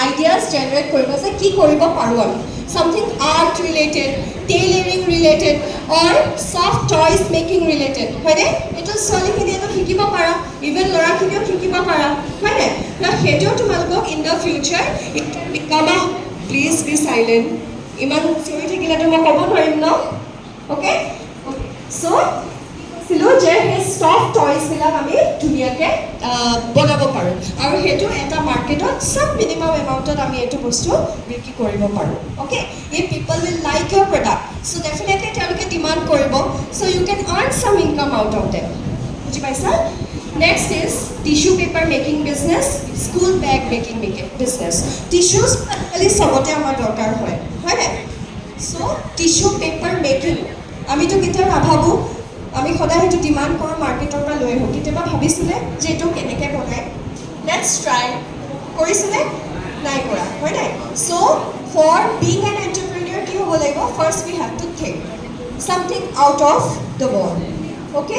ideas generate কৰিব যে কি কৰিব পাৰোঁ আমি. Something art related, tailoring related, or soft toys making related. হয়নে? এইটো ছোৱালীখিনিয়েতো শিকিব পাৰা, even ল'ৰাখিনিয়েও শিকিব পাৰা, হয়নে? না সেইটোও তোমালোকক in the future it can become a, please be silent. ইমান চিঞৰি থাকিলেতো মই ক'ব নোৱাৰিম ন? Okay? So ছিলো যে সেই সফট টয়ছবিলাক আমি ধুনীয়াকৈ বনাব পাৰোঁ আৰু সেইটো এটা মাৰ্কেটত চব মিনিমাম এমাউণ্টত আমি এইটো বস্তু বিক্ৰী কৰিব পাৰোঁ. Okay, if people will like ইয়ৰ প্ৰডাক্ট চ' ডেফিনেটলি তেওঁলোকে ডিমাণ্ড কৰিব, চ' ইউ কেন আৰ্ণ চাম ইনকাম আউট অফ দেম. বুজি পাইছা? Next is tissue paper making business, school bag making business. Tissues আজিকালি চবতে আমাৰ দৰকাৰ হয়, হয়নে? চ' টিশ্যু পেপাৰ মেকিং আমিতো কেতিয়াও নাভাবোঁ, আমি সদায় সেইটো ডিমাণ্ড কৰোঁ মাৰ্কেটৰ পৰা লৈ আহোঁ. কেতিয়াবা ভাবিছিলে যে এইটো কেনেকৈ বনায়, লেটছ ট্ৰাই. কৰিছিলে? নাই কৰা, হয় নাই? চ' ফৰ বিং এন এণ্টাৰপ্ৰেনিয়ৰ কি হ'ব লাগিব? First we have to think something out of the world. Okay,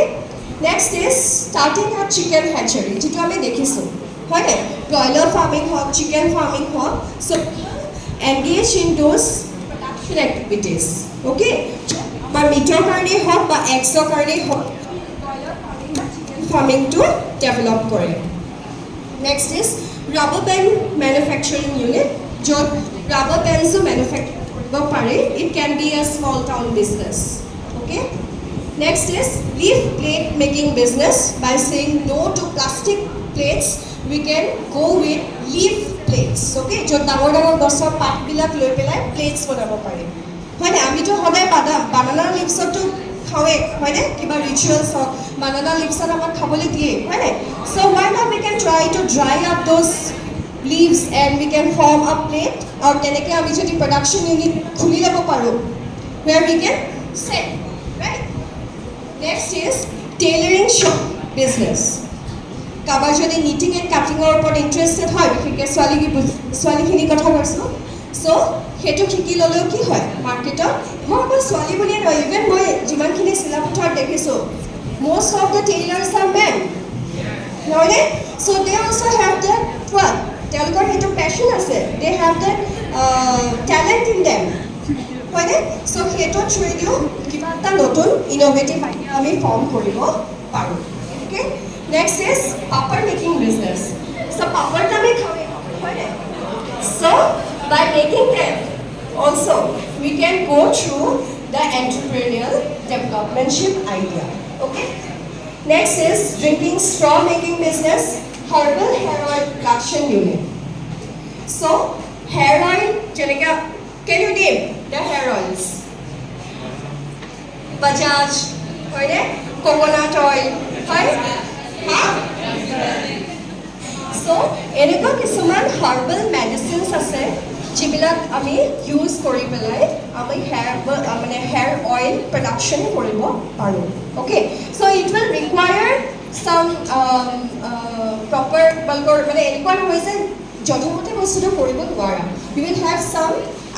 next is starting a chicken hatchery, যিটো আমি দেখিছোঁ, হয় নাই? ব্ৰইলাৰ ফাৰ্মিং হওক, চিকেন ফাৰ্মিং হওক, so' engage in those production activities. Okay, বা মিটৰ কাৰণেই হওক বা এগ্ছৰ কাৰণেই হওক ফাৰ্মিংটো ডেভেলপ কৰে. Next is rubber band manufacturing unit, য'ত ৰাবাৰ বেণ্ডছো মেনুফেকচাৰ কৰিব পাৰে. It can be a small town business. Okay, next is leaf plate making business. By saying no' to plastic plates we can go' with leaf plates. Okay, য'ত ডাঙৰ ডাঙৰ গছৰ পাতবিলাক লৈ পেলাই প্লেটছ বনাব পাৰে, হয়নে? আমিতো সদায় বানানা লিভছতো খাওঁৱে, হয়নে? কিবা ৰিচুৱেলছ হওক বানানা লিভছত আমাক খাবলৈ দিয়ে, হয়নে? চ' why not we can try two dry up those leaves and we can form a plate. আৰু তেনেকৈ আমি যদি প্ৰডাকশ্যন ইউনিট খুলি ল'ব পাৰোঁ ৱেৰ উই কেন চেল, right? Next is tailoring shop business. কাৰোবাৰ যদি নিটিং এণ্ড কাটিঙৰ ওপৰত ইণ্টাৰেষ্টেড হয়, বিশেষকৈ ছোৱালীখিনিৰ কথা কৈছোঁ, চ' সেইটো শিকি ল'লেও কি হয় মাৰ্কেটত. মই অকল ছোৱালী বুলিয়ে নহয়, ইভেন মই যিমানখিনি চিলাপথাৰত দেখিছোঁ most of the tailors are men, নহয়নে? So' they also' have that what, তেওঁলোকৰ সেইটো পেশ্যন আছে, they have that talent in them, হয়নে? চ' সেইটো থ্ৰুৱেদিও কিবা এটা নতুন ইন'ভেটিভ আইডিয়া আমি ফৰ্ম কৰিব পাৰোঁ. অ'কে, নেক্সট ইজ পাপৰ মেকিং বিজনেছ. চ' পাপৰটো আমি খাওঁৱেই, হয়নে? চ' by making them also we can go through the entrepreneurial developmentship idea. Okay, next is drinking straw making business, herbal hair oil production unit. So hair oil jenika, can you name the hair oils? Bajaj, hoine? Coconut oil, hoy? Ha? So এনেকুৱা কিছুমান herbal medicines আছে যিবিলাক আমি use কৰি পেলাই আমি hair oil production কৰিব পাৰোঁ. অ'কে, চ' ইট উইল ৰিকুৱায়াৰ চাম প্ৰপাৰ বাল্কৰ, মানে এনেকুৱা নহয় যে যধমতে বস্তুটো কৰিব নোৱাৰা. You will have some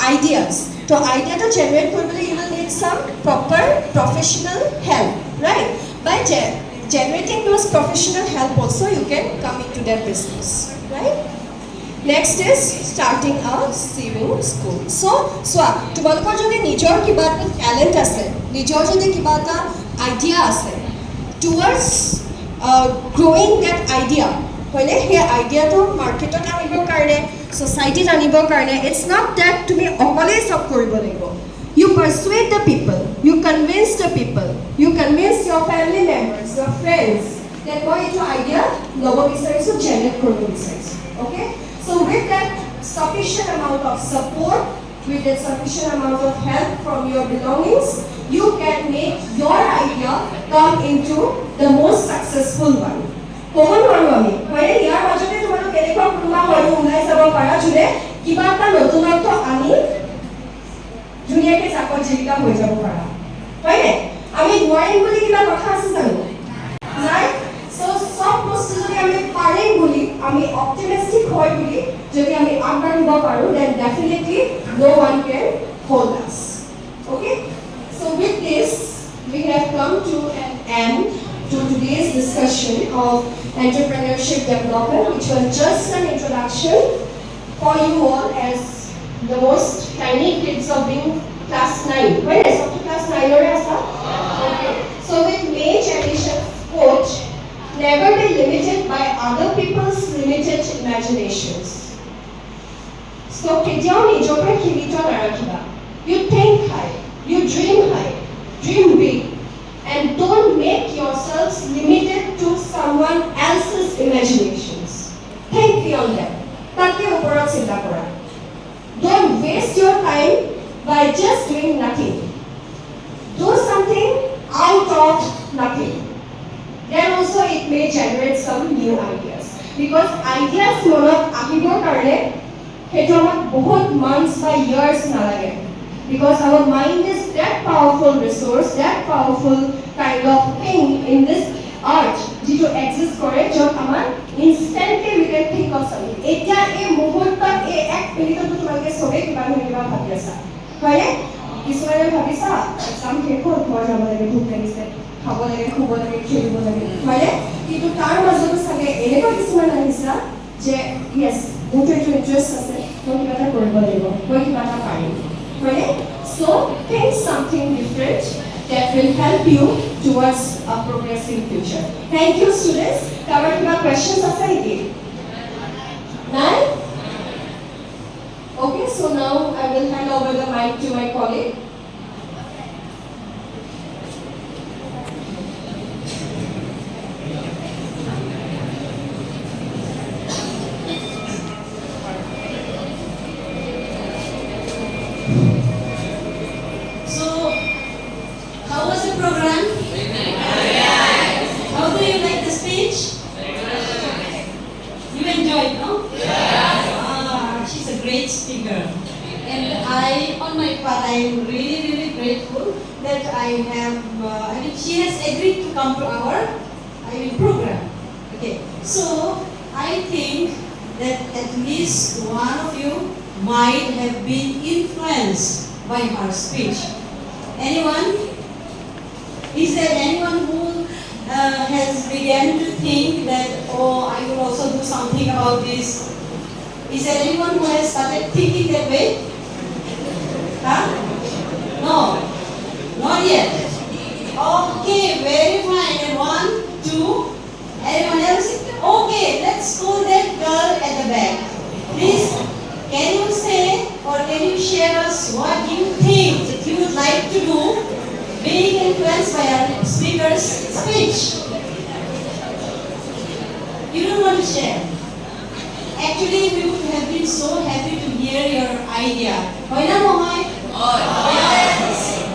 ideas. তো আইডিয়াটো জেনেৰেট কৰিবলৈ you will need some proper professional help, right? By generating those professional help also you can come into that business, right? Next is starting a sewing school. So তোমালোকৰ যদি নিজৰ কিবা এটা ট্যালেণ্ট আছে, নিজৰ যদি কিবা এটা আইডিয়া আছে towards growing that idea, হয়নে? সেই আইডিয়াটো মাৰ্কেটত আনিবৰ কাৰণে, ছ'চাইটিত আনিবৰ কাৰণে, ইটছ নট ডেট তুমি অকলেই চব কৰিব লাগিব. You persuade the people, you convince the people, you convince your family members, your friends that boy itu idea logo বিচাৰিছো generate কৰিব বিচাৰিছো. Okay? So with that sufficient amount of support, with that sufficient amount of help from your belongings, you can make your idea come into the most successful one. ক'ব নোৱাৰো আমি মানে ইয়াৰ মাজতে তোমালোক এনেকুৱা কোনোবা মানুহ ওলাই যাব পাৰা যোনে কিবা এটা নতুনত্ব আনি ধুনীয়াকৈ চাকত জীৱিকা হৈ যাব পাৰা হয়নে আমি নোৱাৰিম বুলি কিবা কথা আছে জানো নাই সো সব বস্তু যদি আমি পাৰিম বুলি আমি অপটিমিষ্টিক হয় বুলি যদি আমি আগবাঢ়িব পাৰো then definitely no one can hold us. Okay, so with this we have come to an end to today's discussion of entrepreneurship development, which was just an introduction for you all as the most tiny kids of being class 9. When is up to class 9 or asa? Okay. So with May Generation's quote, never be limited by other people's limited imaginations. So you think high, you dream high, dream big, and don't make yourselves limited to someone else's imaginations. Think beyond that. Don't waste your time by just doing nothing. Do something out of nothing. Then also it may generate some new ideas. Because ideas monot ahibor karone hetu amar bahut months by years nalage. Because our mind is that powerful resource, that powerful kind of thing in this art to exist kore jot amar instantly we can think of something. Eta e muhurtot e ek minute to tumaloke sobe kiba kiba bhabi asa hoye kismane bhabisa exam khekho ghor jabo lage bhuk lagise khabo lage khubo lage khelibo lage hoye kintu tar majoto sage eneko kismane ahisa je yes mutu etu interest ase to kiba ta koribo lagibo koi kiba ta parim hoye so think something different that will help you towards a progressive future. Thank you, students. Cover your questions after again. Nine? Okay, so now I will hand over the mic to my colleague. She has agreed to come to our program. Okay, so I think that at least one of you might have been influenced by her speech. Anyone? Is there anyone who has begun to think that, oh, I will also do something about this? Is there anyone who has started thinking that way? Huh? No, not yet. Okay, very fine. And 1, 2, anyone else? Okay, let's call that girl at the back. Please, can you say or can you share us what you think that you would like to do being influenced by our speaker's speech? You don't want to share? Actually, we would have been so happy to hear your idea. Why not, Mohai? Yes.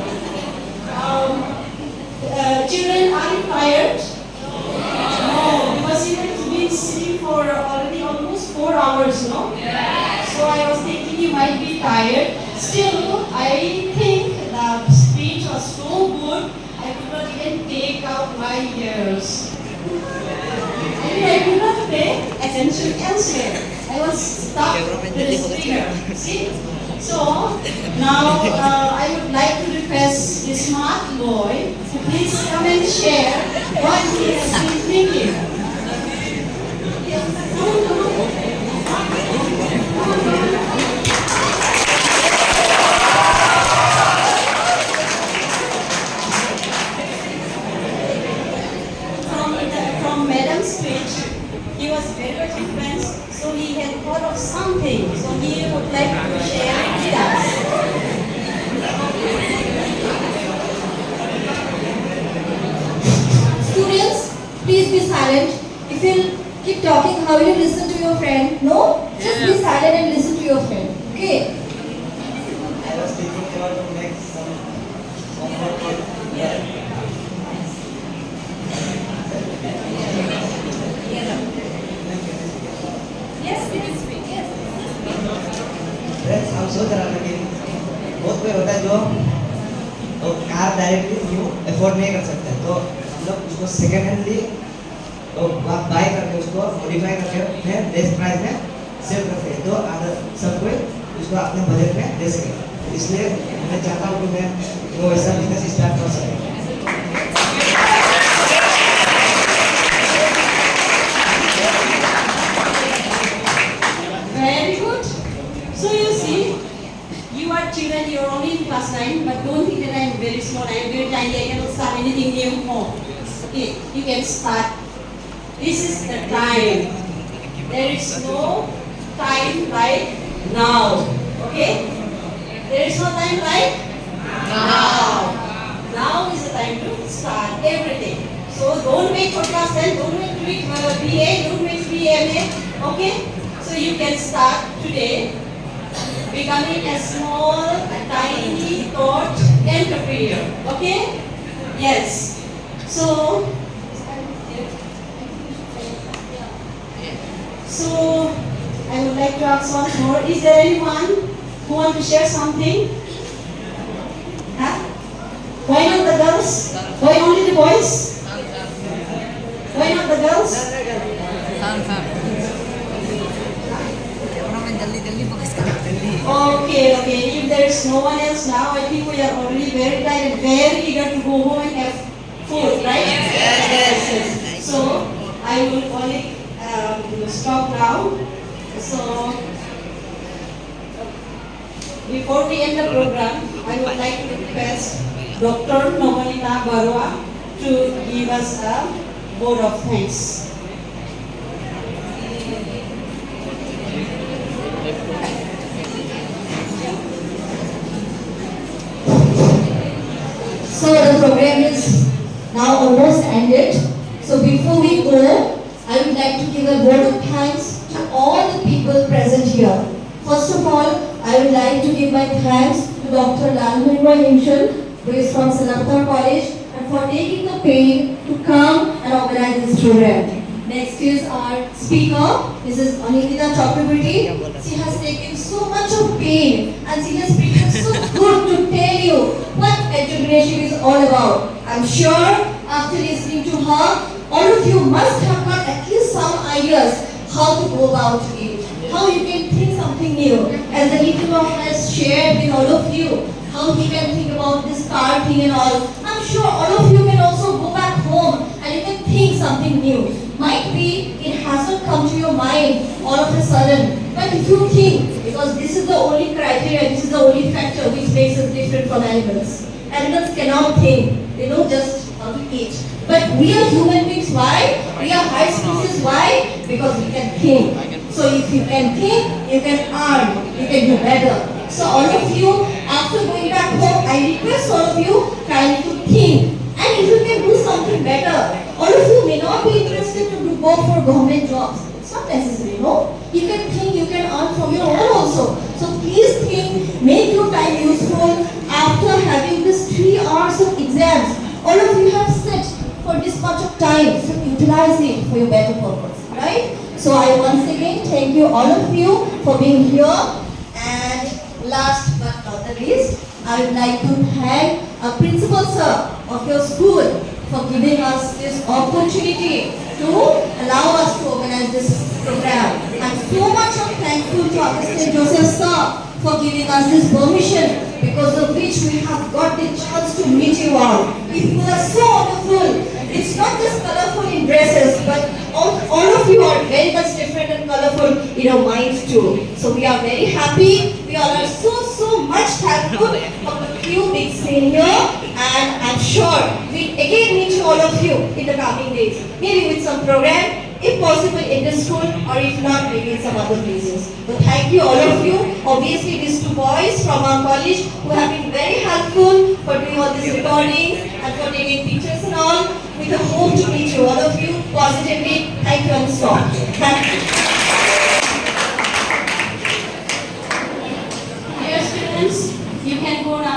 Children, are you tired? No, because you have been sitting for already almost 4 hours, no? Yes. So I was thinking you might be tired. Still, I think the speech was so good, I could not even take out my ears. I could not pay attention elsewhere. I was stuck with the speaker. See? So, now I would like to request the smart boy to please come and share what he has been thinking. From Madam's speech, he was very much influenced, so he had thought of something, so he would like to share with us. keep talking, how will you listen to your friend? No? Just be silent and listen to your friend. Okay? I was thinking about to make some homework. Yes, it is free. Yes. Friends, also there are again बहुत कोई होता है जो तो car directly new afford नहीं कर सकता है, तो हम लोग उसको सेकेंड हैंड ली तो आप बाय करके उसको मॉडिफाई करके फिर बेस्ट प्राइस में सेल करते हैं, तो अगर सब कोई उसको अपने बजट में दे सके। इसलिए मैं चाहता हूँ कि मैं वो ऐसा बिजनेस स्टार्ट कर सकूँ। Very good. So you see, you are children, you are only in class 9, but don't think that I am very small, I am very tiny, I cannot start anything new more. Okay, you can start. This is the time. There is no time like now. Okay? There is no time like now. Now is the time to start everything. So don't wait for class 10, don't wait to reach BA, don't wait to be MA. Okay? So you can start today becoming a small, a tiny thought entrepreneur. Okay? Yes. So I would like to ask once more, is there anyone who want to share something? Huh? Why not the girls? Why only the boys? Why not the girls? Okay. If there is no one else now, I think we are already very tired and very eager to go home and have food, right? Yes. So I will only stop now. So before we end the program, I would like to request Dr. Nomalina Barua to give us a vote of thanks. So the program is now almost ended. So before we go, I would like to give a vote of thanks to all the people present here. First of all, I would like to give my thanks to Dr. Lalmuinwa Himshon, who is from Silapathar College, and for taking the pain to come and organize this program. Next is our speaker, Mrs. Anindita Chakraborty. She has taken so much of pain and she has been so good to tell you what entrepreneurship is all about. I'm sure after listening to her, all of you must have got at least some ideas how to go about it, how you can think something new. As the Nikhil has shared with all of you, how he can think about this car thing and all. I'm sure all of you can also go back home and you can think something new. Might be it hasn't come to your mind all of a sudden, but if you think, because this is the only criteria, this is the only factor which makes us different from animals. Animals cannot think, they know just how to eat. But we are human beings, why? We are high species, why? Because we can think. So if you can think, you can earn, you can do better. So all of you, after going back home, I request all of you kindly to think. And if you can do something better, all of you may not be interested to go for government jobs. It's not necessary, no? You can think, you can earn from your own also. So please think, make your time useful after having this 3 hours of exams. All of you have set for this much of time, so utilize it for your better purpose, right? So I once again thank you all of you for being here. And last but not the least, I would like to thank a principal sir of your school for giving us this opportunity to allow us to organize this program. I'm so much thankful to Augustine Joseph sir for giving us this permission, because of which we have got the chance to meet you all. You are so wonderful. It's not just colorful in dresses, but all of you are very much different and colorful in your minds too. So we are very happy. We all are so much thankful for the few being seen here, and I'm sure we again meet all of you in the coming days. Maybe with some program, if possible in this school, or if not, maybe in some other places. But thank you all of you. Obviously these 2 boys from our college who have been very helpful for doing all these recordings and for taking pictures and all. We with a hope to meet you, all of you, positively. Thank you on the spot. Thank you. Dear students, you can go now.